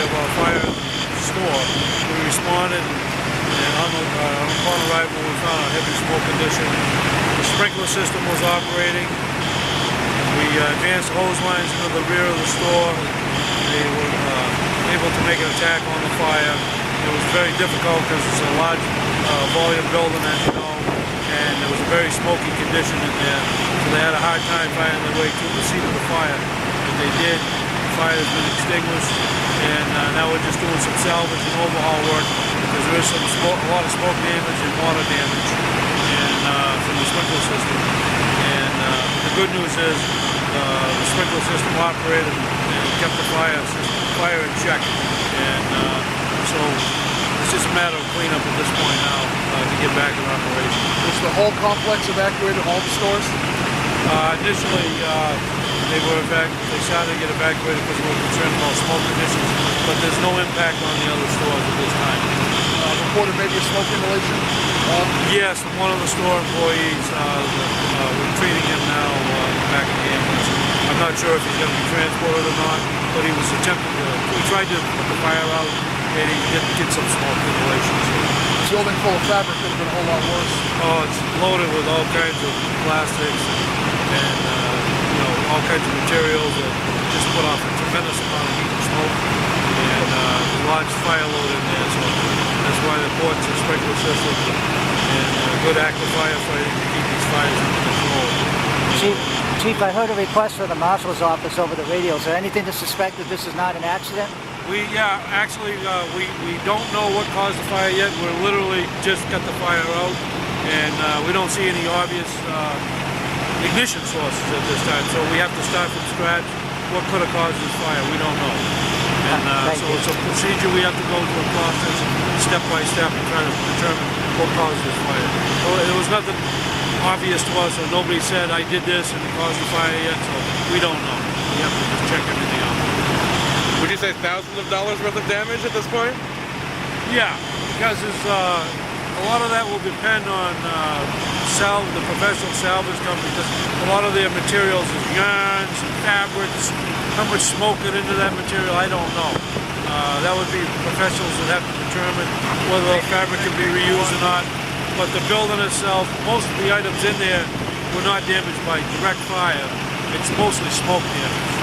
of a fire in the store. We responded, and upon arrival we found a heavy smoke condition. The sprinkler system was operating. We advanced hose lines into the rear of the store. They were able to make an attack on the fire. It was very difficult because it's a large volume building, as you know, and there was a very smoky condition in there. So they had a hard time finding their way through the seat of the fire. But they did. The fire has been extinguished, and now we're just doing some salvage and overhaul work because there is a lot of smoke damage and water damage from the sprinkler system. And the good news is the sprinkler system operated and kept the fire in check. And so it's just a matter of cleanup at this point now to get back in operation. Was the whole complex evacuated, all the stores? Initially, they started to get evacuated because we were concerned about smoke conditions, but there's no impact on the other stores at this time. Reported maybe a smoke inhalation? Yes, one of the store employees, we're treating him now back in the ambulance. I'm not sure if he's going to be transported or not, but he was attempting to, he tried to put the fire out, and he did get some smoke inhalations. A building full of fabric could have been a whole lot worse. Oh, it's loaded with all kinds of plastics and all kinds of materials that just put off a tremendous amount of heat and smoke, and a large fire load in there, so that's why the importance of sprinkler systems and good active firefighting to keep these fires under control. Chief, I heard a request from the Marshal's office over the radio. Is there anything to suspect that this is not an accident? We don't know what caused the fire yet. We're literally just got the fire out, and we don't see any obvious ignition sources at this time, so we have to start from scratch. What could have caused this fire? We don't know. And so it's a procedure we have to go through a process step by step and try to determine what caused this fire. So there was nothing obvious to us, or nobody said I did this and it caused the fire yet, so we don't know. We have to just check everything out. Would you say thousands of dollars worth of damage at this point? Yeah, because it's, a lot of that will depend on the professional salvage company, because a lot of their materials is yarns and fabrics. How much smoke get into that material, I don't know. That would be professionals that have to determine whether the fabric can be reused or not. But the building itself, most of the items in there were not damaged by direct fire. It's mostly smoke damage.